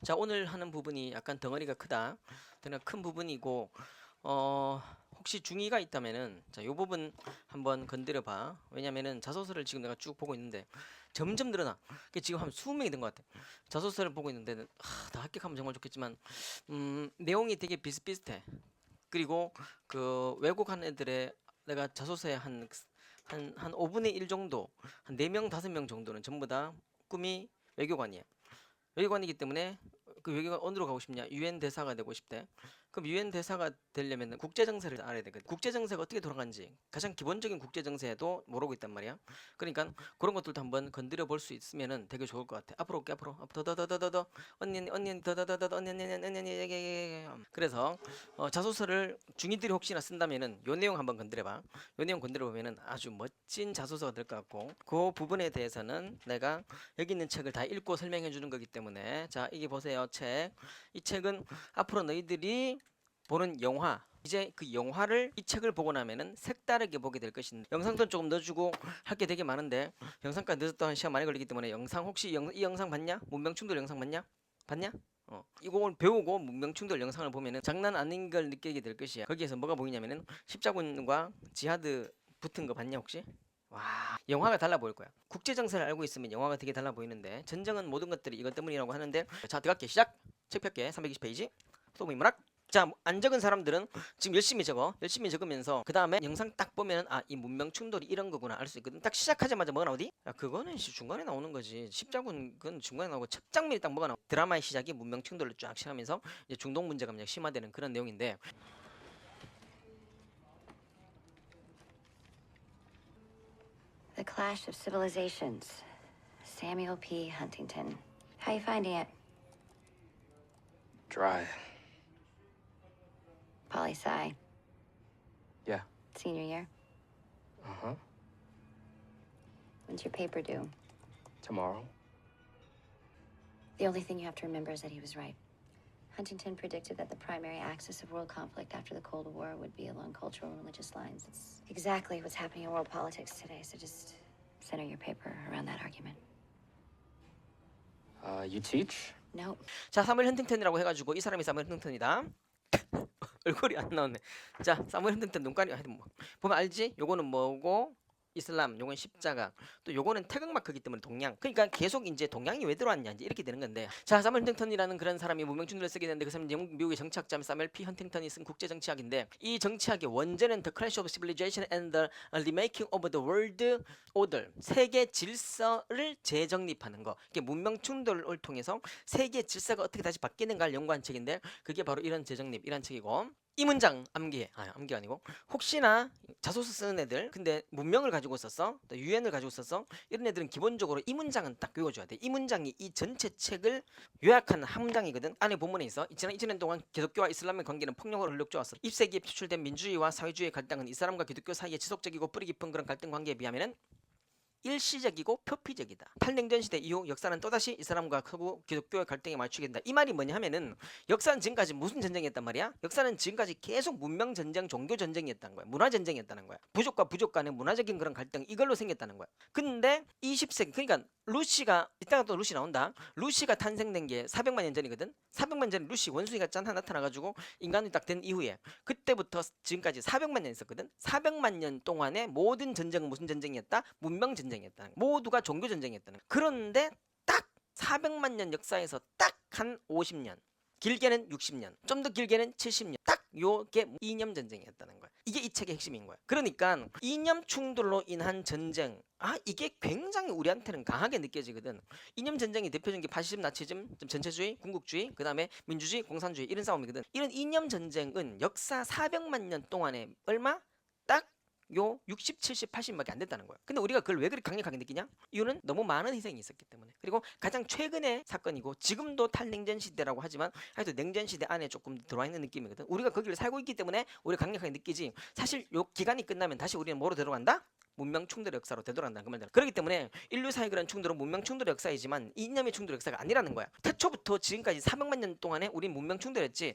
자, 오늘 하는 부분이 약간 덩어리가 크다. 그러나 큰 부분이고, 혹시 중의가 있다면은, 자, 요 부분 한번 건드려 봐. 왜냐면은 자소서를 지금 내가 쭉 보고 있는데, 점점 늘어나. 그게 지금 한 20명이 된 것 같아. 자소서를 보고 있는데, 다 합격하면 정말 좋겠지만, 내용이 되게 비슷비슷해. 그리고 그 외국한 애들의 내가 자소서에 한 5분의 1 정도, 한 4명, 5명 정도는 전부 다 꿈이 외교관이야. 외교관이기 때문에 그 외교관 어디로 가고 싶냐? 유엔 대사가 되고 싶대. 그럼 유엔 대사가 되려면 국제 정세를 알아야 되거든. 국제 정세가 어떻게 돌아가는지 가장 기본적인 국제 정세도 모르고 있단 말이야. 그러니까 그런 것들도 한번 건드려 볼 수 있으면은 되게 좋을 것 같아. 앞으로 올게. 앞으로 더더더더더 언니 더더더더 언니. 그래서 자소서를 중이들이 혹시나 쓴다면은 요 내용 한번 건드려 봐. 요 내용 건드려 보면은 아주 멋진 자소서가 될 것 같고, 그 부분에 대해서는 내가 여기 있는 책을 다 읽고 설명해 주는 거기 때문에, 자, 이게 보세요. 이 책은 앞으로 너희들이 보는 영화, 이제 그 영화를 이 책을 보고 나면은 색다르게 보게 될 것인데, 영상도 조금 넣어주고 할 게 되게 많은데 영상까지 늦었다면 시간 많이 걸리기 때문에, 영상 혹시 이 영상 봤냐? 문명충돌 영상 봤냐? 봤냐? 이걸 배우고 문명충돌 영상을 보면은 장난 아닌 걸 느끼게 될 것이야. 거기에서 뭐가 보이냐면은 십자군과 지하드 붙은 거 봤냐 혹시? 와, 영화가 달라 보일 거야. 국제 정세를 알고 있으면 영화가 되게 달라 보이는데, 전쟁은 모든 것들이 이것 때문이라고 하는데, 자, 들어갈게. 시작. 책 펼게. 320페이지. 소금 인문학. 자, 안 적은 사람들은 지금 열심히 적어. 열심히 적으면서 그 다음에 영상 딱 보면 이 문명 충돌이 이런 거구나 알 수 있거든. 딱 시작하자마자 뭐가 나오디? 야, 그거는 중간에 나오는 거지. 십자군 그건 중간에 나오고 첫 장면이 딱 뭐가 나와. 드라마의 시작이 문명 충돌을 쫙 시작하면서 이제 중동 문제가 그냥 심화되는 그런 내용인데, The Clash of Civilizations. Samuel P. Huntington. How you finding it? Dry. Poli-sci. Yeah. Senior year. Uh-huh. When's your paper due? Tomorrow. The only thing you have to remember is that he was right. Huntington predicted that the primary axis of world conflict after the Cold War would be along cultural and religious lines. It's exactly what's happening in world politics today, so just center your paper around that argument. You teach? Nope. 자, 사무엘 헌팅턴이라고 해가지고 이 사람이 사무엘 헌팅턴이다. 얼굴이 안 나오네. 자, 사무엘 헌팅턴 눈깔이 하여튼 뭐 보면 알지? 요거는 뭐고? 이슬람, 요건 십자가, 또 요거는 태극마크이기 때문에 동양. 그러니까 계속 이제 동양이 왜 들어왔냐 이제 이렇게 되는 건데, 자, 사무엘 헌팅턴이라는 그런 사람이 무명준을 쓰게 되는데, 그 사람이 미국의 정치학자 사무엘 P. 헌팅턴이 쓴 국제 정치학인데, 이 정치학의 원제는 The Clash of Civilization and the Remaking of the World Order, 세계 질서를 재정립하는 거. 이게 문명 충돌을 통해서 세계 질서가 어떻게 다시 바뀌는가를 연구한 책인데, 그게 바로 이런 재정립, 이란 책이고, 이 문장 암기해. 암기가 아니고, 혹시나 자소서 쓰는 애들, 근데 문명을 가지고 썼어, 또 유엔을 가지고 썼어, 이런 애들은 기본적으로 이 문장은 딱 외워줘야 돼. 이 문장이 이 전체 책을 요약한 한 문장이거든. 안에 본문에 있어. 지난 2000년 동안 기독교와 이슬람의 관계는 폭력으로 흘러줘왔어. 20세기에 표출된 민주주의와 사회주의의 갈등은 이슬람과 기독교 사이에 지속적이고 뿌리 깊은 그런 갈등 관계에 비하면은 일시적이고 표피적이다. 탈냉전 시대 이후 역사는 또다시 이슬람과 크고 기독교의 갈등에 맞추게 된다. 이 말이 뭐냐 하면은, 역사는 지금까지 무슨 전쟁이었단 말이야? 역사는 지금까지 계속 문명 전쟁, 종교 전쟁이었다는 거야. 문화 전쟁이었다는 거야. 부족과 부족 간의 문화적인 그런 갈등, 이걸로 생겼다는 거야. 근데 20세기, 그러니까 루시가, 이따가 또 루시 나온다. 루시가 탄생된 게 400만 년 전이거든. 400만 년 전에 루시 원숭이가 짠 하나 나타나가지고 인간이 딱 된 이후에, 그때부터 지금까지 400만 년 있었거든. 400만 년 동안의 모든 전쟁은 무슨 전쟁이었다? 문명 전쟁이었다. 모두가 종교 전쟁이었다는. 그런데 딱 400만 년 역사에서 딱 한 50년, 길게는 60년, 좀 더 길게는 70년, 딱 요게 이념 전쟁이었다는 거야. 이게 이 책의 핵심인 거야. 그러니까 이념 충돌로 인한 전쟁, 이게 굉장히 우리한테는 강하게 느껴지거든. 이념 전쟁이 대표적인 게 파시즘, 나치즘, 전체주의, 군국주의, 그 다음에 민주주의, 공산주의, 이런 싸움이거든. 이런 이념 전쟁은 역사 400만 년 동안에 얼마? 딱 요 60, 70, 80밖에 안 됐다는 거야. 근데 우리가 그걸 왜 그렇게 강력하게 느끼냐? 이유는 너무 많은 희생이 있었기 때문에. 그리고 가장 최근의 사건이고, 지금도 탈냉전 시대라고 하지만 하여튼 냉전 시대 안에 조금 들어와 있는 느낌이거든. 우리가 거기를 살고 있기 때문에 우리가 강력하게 느끼지, 사실 요 기간이 끝나면 다시 우리는 뭐로 들어간다? 문명 충돌의 역사로 되돌아간다는 그 말이야. 그렇기 때문에 인류사의 그런 충돌은 문명 충돌의 역사이지만 이념의 충돌의 역사가 아니라는 거야. 태초부터 지금까지 400만 년 동안에 우린 문명 충돌했지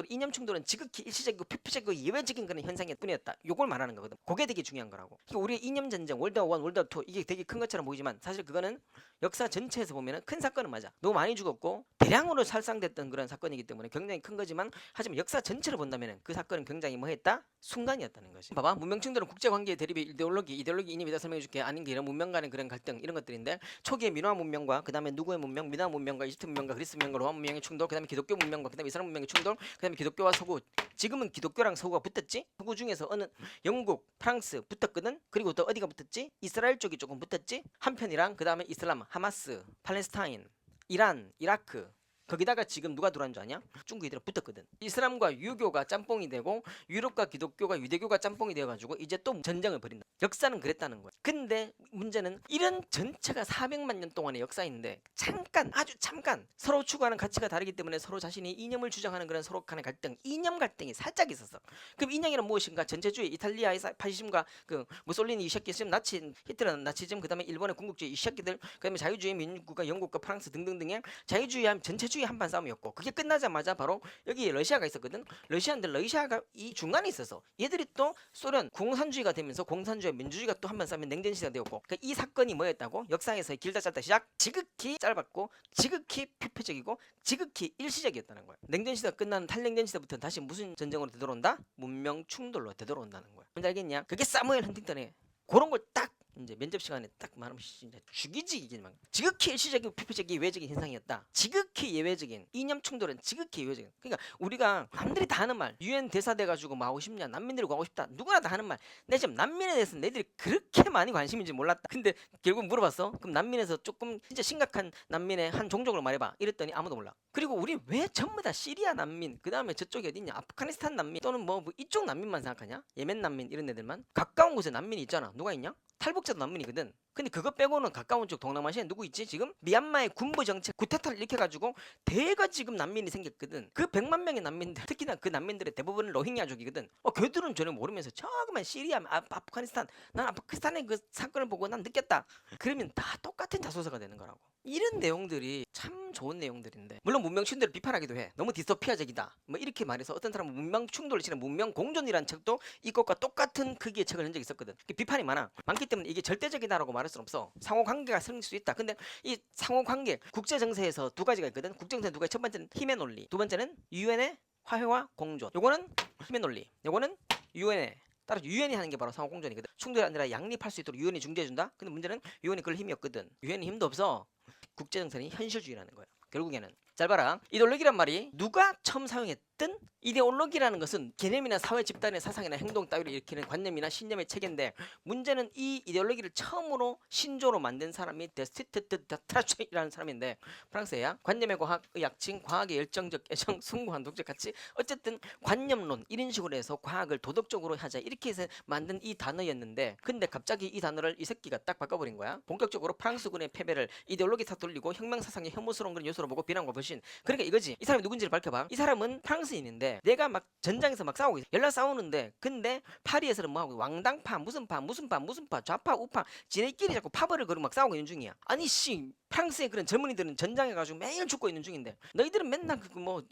이념 충돌은 지극히 일시적이고 표피적이고 예외적인 그런 현상일 뿐이었다. 요걸 말하는 거거든. 그게 되게 중요한 거라고. 그러니까 우리의 이념 전쟁 월드워 1, 월드워 2 이게 되게 큰 것처럼 보이지만 사실 그거는 역사 전체에서 보면은 큰 사건은 맞아. 너무 많이 죽었고 대량으로 살상됐던 그런 사건이기 때문에 굉장히 큰 거지만 하지만 역사 전체를 본다면은 그 사건은 굉장히 뭐했다? 순간이었다는 것이. 봐봐. 문명 충돌은 국제관계 대립의 이데올로기 이념이다 설명해줄게. 아닌 게 이런 문명 간의 그런 갈등 이런 것들인데 초기에 민화 문명과 그 다음에 누구의 문명, 민화 문명과 이집트 문명과 그리스 문명과 로마 문명의 충돌, 그 다음에 기독교 문명과 그 다음에 이슬람 문명의 충돌, 그 다음에 기독교와 서구. 지금은 기독교랑 서구가 붙었지. 서구 중에서 어느 영국, 프랑스 붙었거든. 그리고 또 어디가 붙었지? 이스라엘 쪽이 조금 붙었지. 한편이랑 그 다음에 이슬람, 하마스, 팔레스타인, 이란, 이라크. 거기다가 지금 누가 들어간 줄 아냐? 중국이 들어붙었거든. 이슬람과 유교가 짬뽕이 되고 유럽과 기독교가 유대교가 짬뽕이 되어가지고 이제 또 전쟁을 벌인다. 역사는 그랬다는 거야. 근데 문제는 이런 전체가 400만 년 동안의 역사인데 잠깐 아주 잠깐 서로 추구하는 가치가 다르기 때문에 서로 자신이 이념을 주장하는 그런 서로 간의 갈등 이념 갈등이 살짝 있었어. 그럼 이념이란 무엇인가? 전체주의 이탈리아의 파시즘과 그 무솔리니 이 새끼 지금 히틀러 나치즘 그 다음에 일본의 군국주의 이 새끼들 그 다음에 자유주의 민국과 영국과 프랑스 등등등의 자유주의와 전체주의 한판 싸움이었고 그게 끝나자마자 바로 여기 러시아가 있었거든. 러시아가 이 중간에 있어서 얘들이 또 소련 공산주의가 되면서 공산주의 민주주의가 또 한판 싸우면 냉전 시대가 되었고 그러니까 이 사건이 뭐였다고? 역사에서의 길다 짧다 시작 지극히 짧았고 지극히 표피적이고 지극히 일시적이었다는 거야. 냉전 시대가 끝나는 탈냉전 시대부터는 다시 무슨 전쟁으로 되돌아온다? 문명 충돌로 되돌아온다는 거야. 뭔지 알겠냐? 그게 사무엘 헌팅턴의 그런 걸 딱 이제 면접 시간에 딱 말하면 진짜 죽이지 이게 막 지극히 일시적이고 표피적인 예외적인 현상이었다. 지극히 예외적인 이념 충돌은 지극히 예외적인. 그러니까 우리가 남들이 다 하는 말 유엔 대사 돼가지고 뭐 하고 싶냐 난민들이 구하고 싶다 누구나 다 하는 말. 내 지금 난민에 대해서 내들이 그렇게 많이 관심인지 몰랐다. 근데 결국 물어봤어. 그럼 난민에서 조금 진짜 심각한 난민의 한 종족을 말해봐. 이랬더니 아무도 몰라. 그리고 우리 왜 전부 다 시리아 난민 그 다음에 저쪽이 어딨냐 아프가니스탄 난민 또는 뭐 이쪽 난민만 생각하냐 예멘 난민 이런 애들만 가까운 곳에 난민이 있잖아. 누가 있냐? 탈북자도 난민이거든. 근데 그거 빼고는 가까운 쪽 동남아시아에 누구 있지? 지금 미얀마의 군부 정책 구테타를 일으켜가지고 대가 지금 난민이 생겼거든. 그 100만 명의 난민들 특히나 그 난민들의 대부분은 로힝야족이거든. 걔들은 전혀 모르면서 저그만 시리아 아프가니스탄 난 아프가니스탄의 그 사건을 보고 난 느꼈다. 그러면 다 똑같은 자소서가 되는 거라고. 이런 내용들이 참 좋은 내용들인데 물론 문명 충돌을 비판하기도 해. 너무 디스토피아적이다. 뭐 이렇게 말해서 어떤 사람은 문명 충돌을 치는 문명 공존이라는 책도 이것과 똑같은 크기의 책을 낸 적이 있었거든. 비판이 많기 때문에 이게 절대적이다라고 말할 수는 없어. 상호관계가 생길 수 있다. 근데 이 상호관계 국제정세에서 두 가지가 있거든. 국제정세 두 가지. 첫 번째는 힘의 논리. 두 번째는 유엔의 화해와 공존. 요거는 힘의 논리. 요거는 유엔의 따라서 유엔이 하는 게 바로 상호공존이거든. 충돌이 아니라 양립할 수 있도록 유엔이 중재해준다. 근데 문제는 유엔이 그럴 힘이 없거든. 유엔이 힘도 없어. 국제정세는 현실주의라는 거야. 결국에는 잘 봐라. 이데올로기란 말이 누가 처음 사용했든 이데올로기라는 것은 개념이나 사회 집단의 사상이나 행동 따위를 일으키는 관념이나 신념의 체계인데 문제는 이 이데올로기를 처음으로 신조로 만든 사람이 데스티트 다트라츠이라는 사람인데 프랑스야. 관념의 과학, 의학칭, 과학의 열정적 애정, 숭고한 독적 가치 어쨌든 관념론 이런 식으로 해서 과학을 도덕적으로 하자 이렇게 해서 만든 이 단어였는데 근데 갑자기 이 단어를 이 새끼가 딱 바꿔버린 거야. 본격적으로 프랑스군의 패배를 이데올로기 탓 돌리고 혁명사상의 혐오스러운 그런 요소로 보고 비난과 불신. 그러니까 이거지. 이 사람이 누군지를 밝혀봐. 이 사람은 프랑스인인데 내가 막 전장에서 막 싸우고 있어. 연락 싸우는데 근데 파리에서는 뭐하고 왕당파 무슨 파 좌파 우파 지네끼리 자꾸 파벌을 걸고 막 싸우고 있는 중이야. 아니 씨 프랑스의 그런 젊은이들은 전장에 가지고 매일 죽고 있는 중인데 너희들은 맨날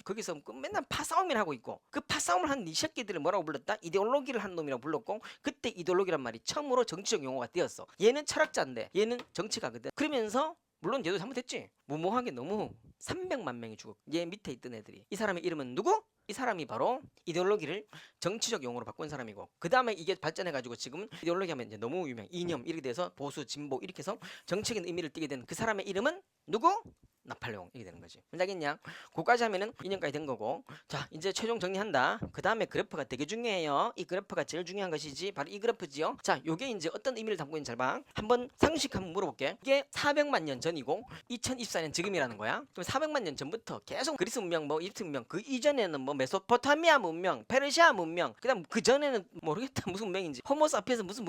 거기서 맨날 파싸움이나 하고 있고 그 파싸움을 한 이 새끼들을 뭐라고 불렀다? 이데올로기를 한 놈이라고 불렀고 그때 이데올로기란 말이 처음으로 정치적 용어가 되었어. 얘는 철학자인데 얘는 정치가거든. 그러면서 물론 얘도 잘못했지. 무모하게 너무 300만 명이 죽었고 얘 밑에 있던 애들이. 이 사람의 이름은 누구? 이 사람이 바로 이데올로기를 정치적 용어로 바꾼 사람이고 그 다음에 이게 발전해가지고 지금 이데올로기 하면 이제 너무 유명 이념 이렇게 돼서 보수 진보 이렇게 해서 정치적인 의미를 띠게 된 그 사람의 이름은 누구? 나팔레옹 이렇게 되는 거지. 알겠냐? 그까지 하면은 2년까지 된 거고 자 이제 최종 정리한다. 그 다음에 그래프가 되게 중요해요. 이 그래프가 제일 중요한 것이지 바로 이 그래프지요. 자 요게 이제 어떤 의미를 담고 있는지 잘 봐. 한번 상식 한번 물어볼게. 이게 400만 년 전이고 2024년 지금이라는 거야. 그럼 400만 년 전부터 계속 그리스 문명 뭐 이집트 문명 그 이전에는 뭐 메소포타미아 문명 페르시아 문명 그 다음 그 전에는 모르겠다 무슨 문명인지 호모사피엔스 무슨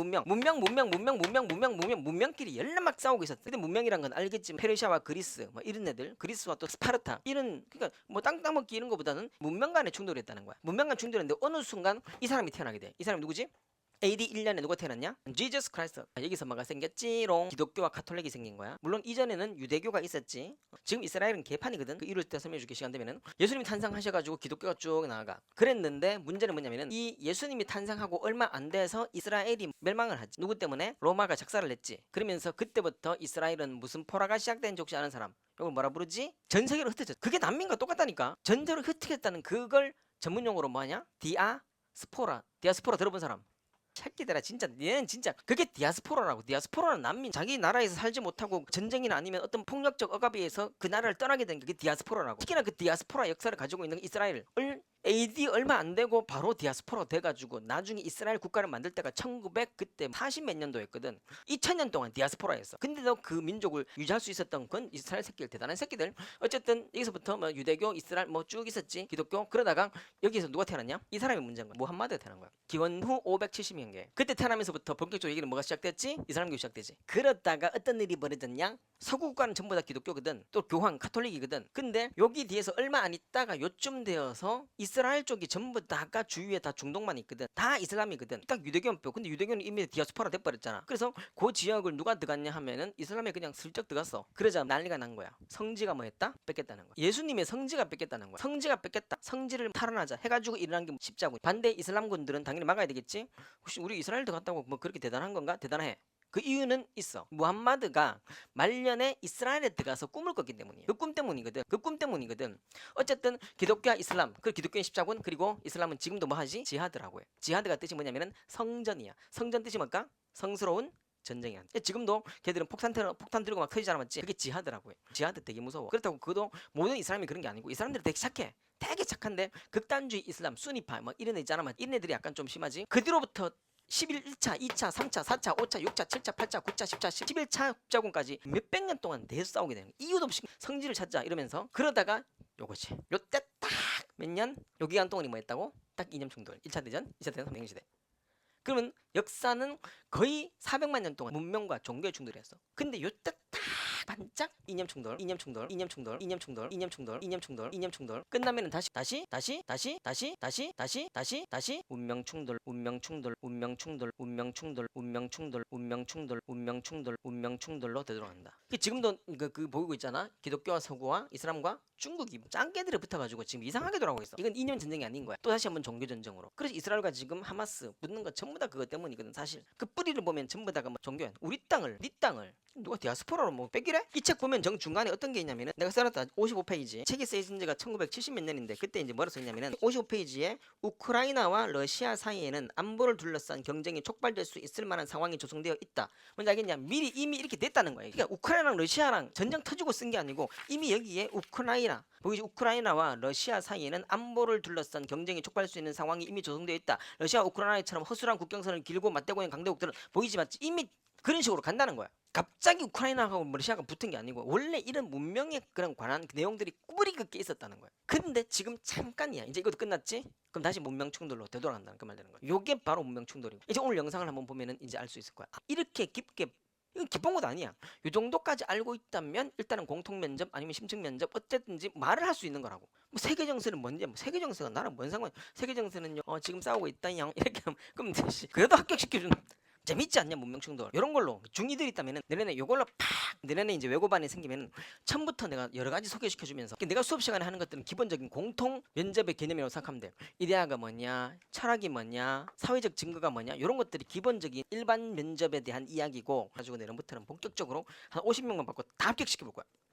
문명끼리 열나 막 싸우고 있었어. 근데 문명이란 건 알겠지만 페르시아와 그리스 뭐 이런 애들 그리스와 또 스파르타 이런 그러니까 뭐 땅 따먹기 이런 거보다는 문명 간의 충돌이 있다는 거야. 문명 간 충돌인데 어느 순간 이 사람이 태어나게 돼. 이 사람이 누구지? AD 1년에 누가 태어났냐? Jesus Christ. 여기서 뭐가 생겼지롱? 기독교와 가톨릭이 생긴 거야. 물론 이전에는 유대교가 있었지. 지금 이스라엘은 개판이거든. 그 이유를 때 설명해줄게. 시간 되면은 예수님이 탄생하셔가지고 기독교가 쭉 나아가. 그랬는데 문제는 뭐냐면은 이 예수님이 탄생하고 얼마 안 돼서 이스라엘이 멸망을 하지. 누구 때문에? 로마가 작사를 냈지. 그러면서 그때부터 이스라엘은 무슨 포라가 시작된지 혹시 아는 사람? 이걸 뭐라 부르지? 전 세계로 흩어졌어. 그게 난민과 똑같다니까. 전 세계로 흩어졌다는 그걸 전문 용어로 뭐하냐? 디아스포라. 디아스포라 들어본 사람? 새끼들아 진짜 얘는 진짜 그게 디아스포라라고. 디아스포라는 난민, 자기 나라에서 살지 못하고 전쟁이나 아니면 어떤 폭력적 억압에 의해서 그 나라를 떠나게 된 게 디아스포라라고. 특히나 그 디아스포라 역사를 가지고 있는 이스라엘 AD 얼마 안 되고 바로 디아스포라 돼가지고 나중에 이스라엘 국가를 만들 때가 1900 그때 40 몇 년도였거든. 2000년 동안 디아스포라였어. 근데도 그 민족을 유지할 수 있었던 건 이스라엘 새끼들, 대단한 새끼들. 어쨌든 여기서부터 뭐 유대교, 이스라엘 뭐 쭉 있었지. 기독교. 그러다가 여기서 누가 태어났냐? 이 사람이 문제인 거야. 무함마드가 태어난 거야. 기원 후 570년경. 그때 태어나면서부터 본격적으로 얘기는 뭐가 시작됐지? 이슬람교 시작되지. 그러다가 어떤 일이 벌어졌냐? 서구 국가는 전부 다 기독교거든. 또 교황 카톨릭이거든. 근데 여기 뒤에서 얼마 안 있다가 요쯤 되어서 이스라엘 쪽이 전부 다가 주위에 다 중동만 있거든. 다 이슬람이거든. 딱 유대교만 빼고. 근데 유대교는 이미 디아스포라 돼버렸잖아. 그래서 그 지역을 누가 들어갔냐 하면은 이슬람에 그냥 슬쩍 들어갔어. 그러자 난리가 난 거야. 성지가 뭐 했다? 뺏겼다는 거야. 예수님의 성지가 뺏겼다는 거야. 성지가 뺏겼다. 성지를 탈환하자 해가지고 일어난 게 십자군. 반대 이슬람군들은 당연히 막아야 되겠지. 혹시 우리 이스라엘 들어갔다고 뭐 그렇게 대단한 건가? 대단해. 그 이유는 있어. 무함마드가 말년에 이스라엘에 들어가서 꿈을 꿨기 때문이에요. 그 꿈 때문이거든. 그 꿈 때문이거든. 어쨌든 기독교와 이슬람, 그 기독교의 십자군, 그리고 이슬람은 지금도 뭐 하지? 지하드라고 해. 지하드가 뜻이 뭐냐면은 성전이야. 성전 뜻이 뭘까? 성스러운 전쟁이야. 지금도 걔들은 폭탄 들고 막 터지잖아, 맞지? 그게 지하드라고 해. 지하드 되게 무서워. 그렇다고 그도 모든 이스람이 그런 게 아니고 이 사람들이 되게 착해. 되게 착한데 극단주의 이슬람, 수니파 막 이런 애 있잖아, 맞지? 이런 애들이 약간 좀 심하지. 그 뒤로부터 11차, 2차, 3차, 4차, 5차, 6차, 7차, 8차, 9차, 10차, 11차 국자군까지 몇백 년 동안 계속 싸우게 되는 거야. 이유도 없이 성지를 찾자 이러면서. 그러다가 요거지. 요때 딱 몇 년? 요 기간 동안이 뭐였다고? 딱 이념 충돌. 1차 대전, 2차 대전, 삼국시대. 그러면 역사는 거의 400만 년 동안 문명과 종교의 충돌이었어. 근데 요때 딱 반짝 이념 충돌, 이념 충돌, 이념 충돌, 이념 충돌, 이념 충돌, 이념 충돌, 이념 충돌. 끝나면은 다시 운명 충돌, 운명 충돌, 운명 충돌, 운명 충돌, 운명 충돌, 운명 충돌, 운명 충돌, 운명 충돌로 되돌아간다. 지금도 그 보이고 있잖아. 기독교와 서구와 이슬람과 중국이 짱깨들이 붙어가지고 지금 이상하게 돌아가고 있어. 이건 이념 전쟁이 아닌 거야. 또 다시 한번 종교 전쟁으로. 그래서 이스라엘과 지금 하마스 붙는 거 전부 다 그것 때문이거든. 사실 그 뿌리를 보면 전부 다가 뭐 종교야. 우리 땅을, 네 땅을 누가 디아스포라로 뭐 뺏기래? 이 책 보면 중간에 어떤 게 있냐면은 내가 써놨다 55페이지. 책이 쓰여진 지가 1970 몇 년인데 그때 이제 뭐라 써있냐면은 55페이지에 우크라이나와 러시아 사이에는 안보를 둘러싼 경쟁이 촉발될 수 있을 만한 상황이 조성되어 있다. 뭔지 알겠냐? 미리 이미 이렇게 됐다는 거예요. 그러니까 우크라이나랑 러시아랑 전쟁 터지고 쓴 게 아니고 이미 여기에 우크라이나, 보이지? 우크라이나와 러시아 사이에는 안보를 둘러싼 경쟁이 촉발할 수 있는 상황이 이미 조성되어 있다. 러시아 우크라이나처럼 허술한 국경선을 길고 맞대고 있는 강대국들은 보이지 맞지? 이미 그런 식으로 간다는 거야. 갑자기 우크라이나하고 러시아가 붙은 게 아니고 원래 이런 문명에 그런 관한 내용들이 뿌리 깊게 있었다는 거야. 근데 지금 잠깐이야. 이제 이것도 끝났지? 그럼 다시 문명 충돌로 되돌아간다는 그 말 되는 거야. 요게 바로 문명 충돌이고. 이제 오늘 영상을 한번 보면은 이제 알 수 있을 거야. 이렇게 깊게, 이건 기쁜 것도 아니야. 요 정도까지 알고 있다면 일단은 공통 면접 아니면 심층 면접 어쨌든지 말을 할 수 있는 거라고. 뭐 세계 정세는 뭔지, 뭐 세계 정세가 나랑 뭔 상관? 세계 정세는요. 지금 싸우고 있다냥 이렇게 하면 그럼 되지. 그래도 합격시켜주는. 재밌지 않냐 문명 충돌. 이런 걸로 중2들 있다면은 내년에 요걸로 팍 내년에 이제 외고반이 생기면 처음부터 내가 여러 가지 소개시켜 주면서 내가 수업 시간에 하는 것들은 기본적인 공통 면접의 개념이라고 생각하면 돼요. 이데아가 뭐냐, 철학이 뭐냐, 사회적 증거가 뭐냐, 이런 것들이 기본적인 일반 면접에 대한 이야기고 가지고 내년부터는 본격적으로 한 50명만 받고 다 합격시켜 볼 거야.